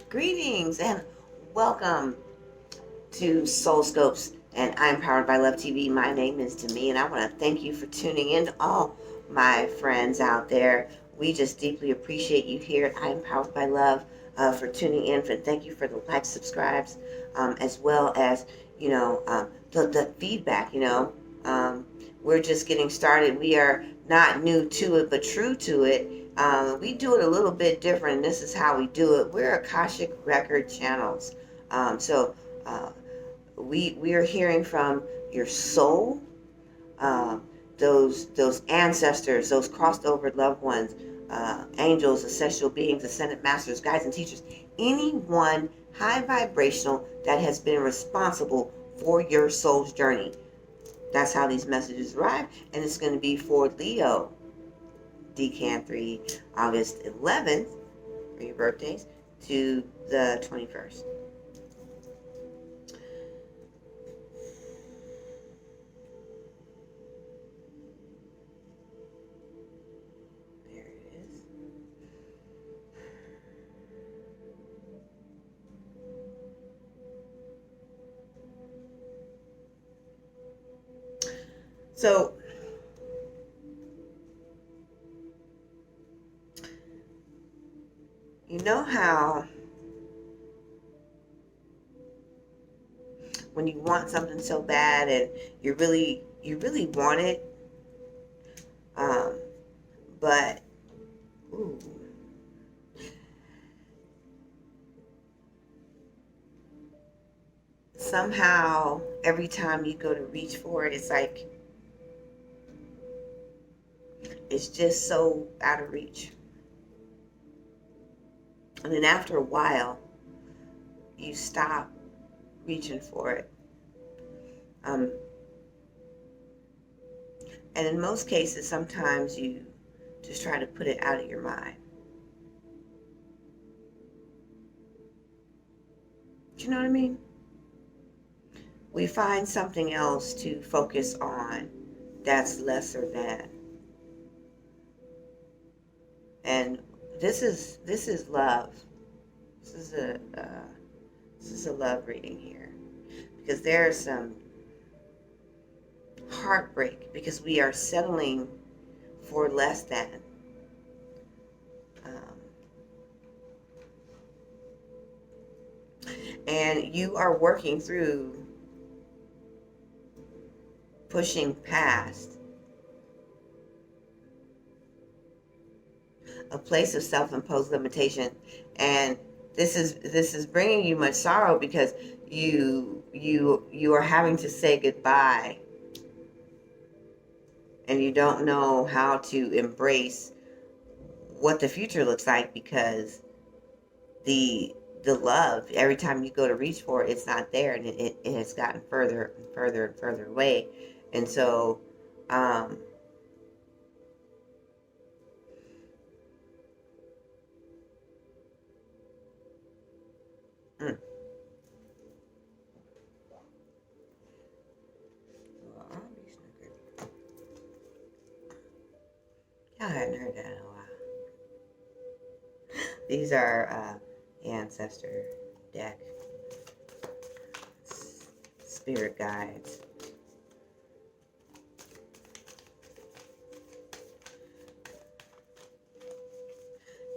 Greetings and welcome to Soul Scopes, and I'm powered by Love TV. My name is Demi, and I want to thank you for tuning in to all my friends out there. We just deeply appreciate you here at I'm Powered by Love for tuning in, and thank you for the likes, subscribes, as well as, the feedback, we're just getting started. We are not new to it, but true to it. We do it a little bit different. This is how we do it. We're Akashic Record channels. So we are hearing from your soul, those ancestors, those crossed over loved ones, angels, ancestral beings, ascended masters, guides, and teachers. Anyone high vibrational that has been responsible for your soul's journey. That's how these messages arrive, and it's going to be for Leo, Decan 3, August 11th, for your birthdays, to the 21st. There it is. So, you know how when you want something so bad and you really want it, but ooh, somehow every time you go to reach for it, it's like it's just so out of reach. And then after a while, you stop reaching for it. And in most cases, sometimes you just try to put it out of your mind. Do you know what I mean? We find something else to focus on that's lesser than. And this is love. This is a love reading here, because there's some heartbreak because we are settling for less than. And you are working through pushing past a place of self-imposed limitation, and this is bringing you much sorrow because you are having to say goodbye, and you don't know how to embrace what the future looks like, because the love, every time you go to reach for it, it's not there, and it has gotten further and further and further away. And so I hadn't heard that in a while. These are ancestor deck, spirit guides.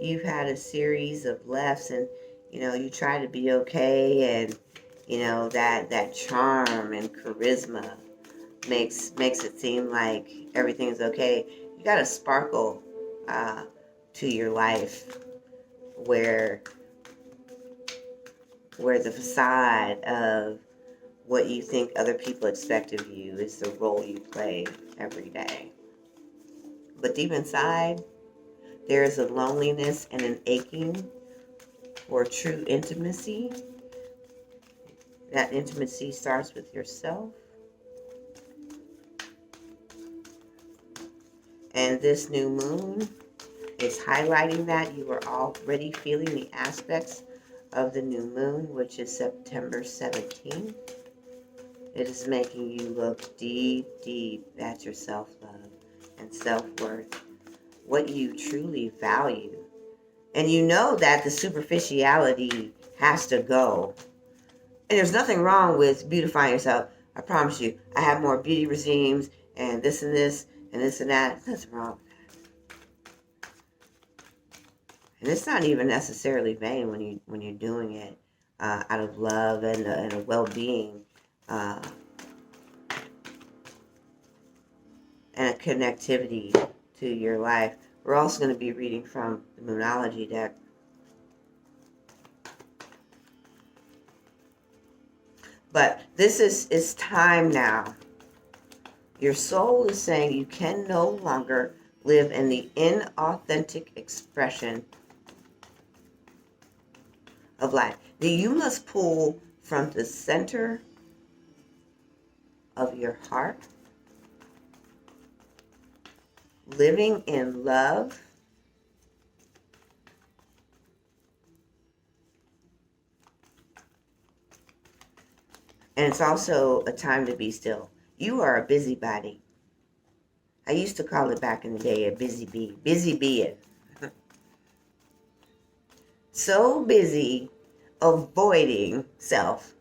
You've had a series of lefts, and you try to be okay, and that charm and charisma makes it seem like everything's okay. You got a sparkle to your life where the facade of what you think other people expect of you is the role you play every day. But deep inside, there is a loneliness and an aching for true intimacy. That intimacy starts with yourself. And this new moon is highlighting that. You are already feeling the aspects of the new moon, which is September 17th. It is making you look deep, deep at your self-love and self-worth, what you truly value, And you know that the superficiality has to go. And there's nothing wrong with beautifying yourself. I promise you. I have more beauty regimes and this and this and this and that. There's nothing wrong with that. And it's not even necessarily vain when you're doing it out of love and a well-being and a connectivity to your life. We're also going to be reading from the Moonology deck. But this is time now. Your soul is saying you can no longer live in the inauthentic expression of life. That you must pull from the center of your heart, living in love, and it's also a time to be still. You are a busybody. I used to call it back in the day a busy bee. Busy being. So busy avoiding self.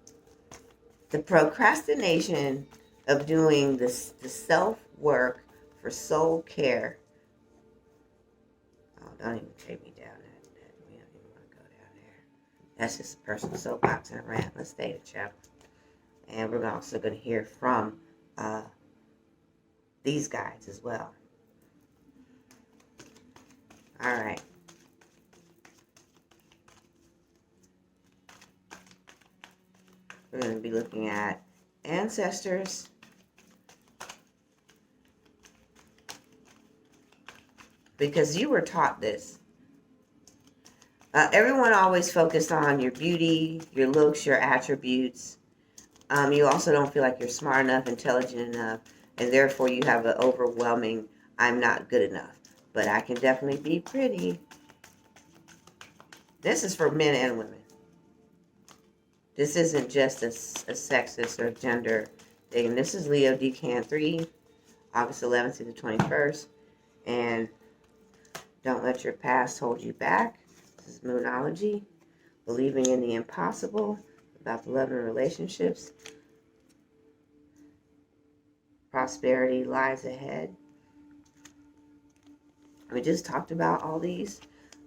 The procrastination of doing the self-work for soul care. Oh, don't even take me down that. We don't even want to go down there. That's just a personal soapbox and a rant. Let's stay to chapter. And we're also going to hear from these guys as well. All right. We're going to be looking at ancestors, because you were taught this. Everyone always focused on your beauty, your looks, your attributes. You also don't feel like you're smart enough, intelligent enough, and therefore you have an overwhelming, I'm not good enough, but I can definitely be pretty. This is for men and women. This isn't just a sexist or gender thing. This is Leo Decan 3, August 11th to the 21st. And don't let your past hold you back. This is Moonology. Believing in the impossible, about the love and relationships. Prosperity lies ahead. We just talked about all these.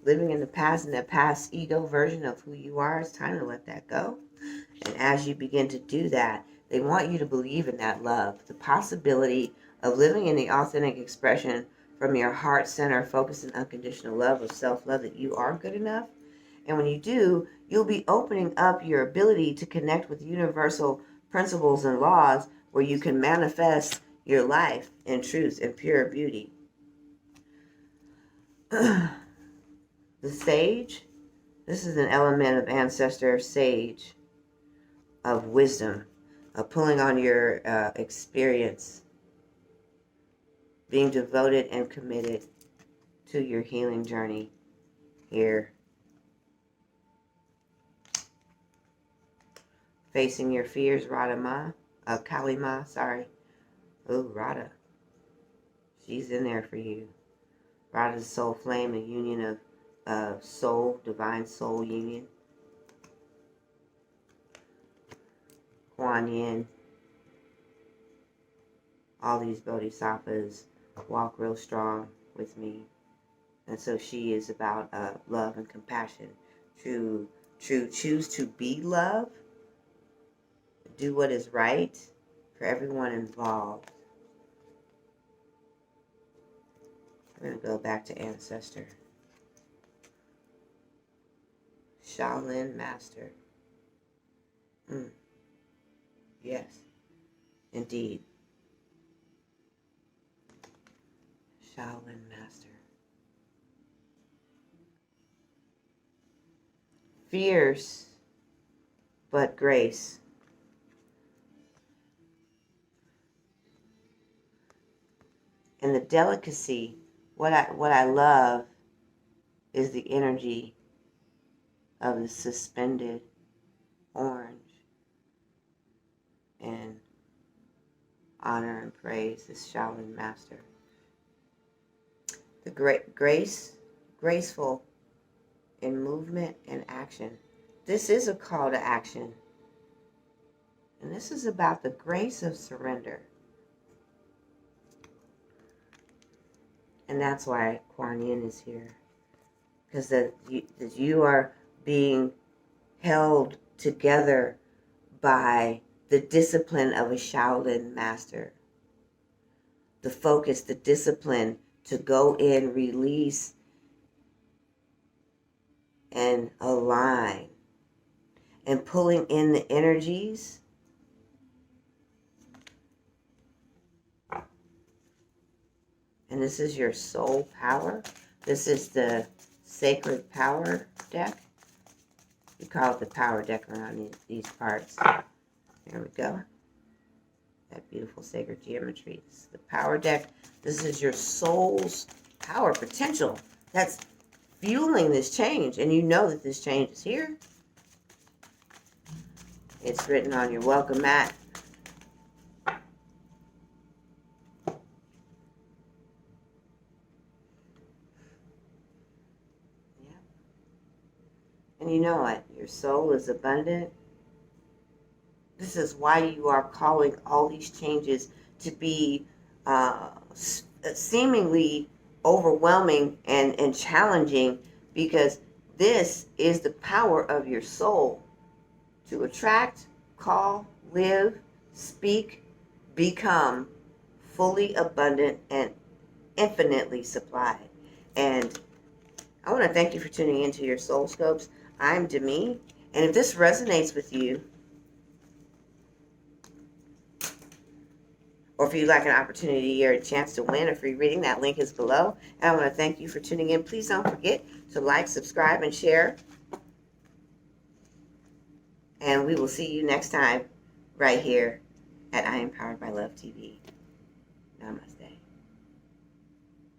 Living in the past and the past ego version of who you are. It's time to let that go. And as you begin to do that, they want you to believe in that love. The possibility of living in the authentic expression from your heart center, focused and unconditional love of self-love, that you are good enough. And when you do, you'll be opening up your ability to connect with universal principles and laws where you can manifest your life in truth and pure beauty. The sage, this is an element of ancestor sage, of wisdom, of pulling on your experience, being devoted and committed to your healing journey here. Facing your fears, Kalima, sorry. Oh, Radha. She's in there for you. Radha's soul flame, a union of soul, divine soul union. Kuan Yin. All these bodhisattvas walk real strong with me. And so she is about love and compassion. To choose to be love. Do what is right for everyone involved. We're going to go back to Ancestor. Shaolin Master. Yes, indeed. Shaolin Master. Fierce, but grace. And the delicacy, what I love is the energy of the suspended orange and honor and praise this Shaolin Master. The graceful in movement and action. This is a call to action. And this is about the grace of surrender. And that's why Kuan Yin is here. Because that you are being held together by the discipline of a Shaolin master. The focus, the discipline to go in, release, and align. And pulling in the energies and this is your soul power. This is the sacred power deck. We call it the power deck around these parts. There we go. That beautiful sacred geometry. This is the power deck. This is your soul's power potential that's fueling this change. And you know that this change is here. It's written on your welcome mat. And you know what? Your soul is abundant. This is why you are calling all these changes to be seemingly overwhelming and challenging, because this is the power of your soul to attract, call, live, speak, become fully abundant and infinitely supplied. And I want to thank you for tuning into your Soul Scopes. I'm Demi, and if this resonates with you, or if you'd like an opportunity or a chance to win a free reading, that link is below. And I want to thank you for tuning in. Please don't forget to like, subscribe, and share. And we will see you next time right here at I Am Powered by Love TV. Namaste.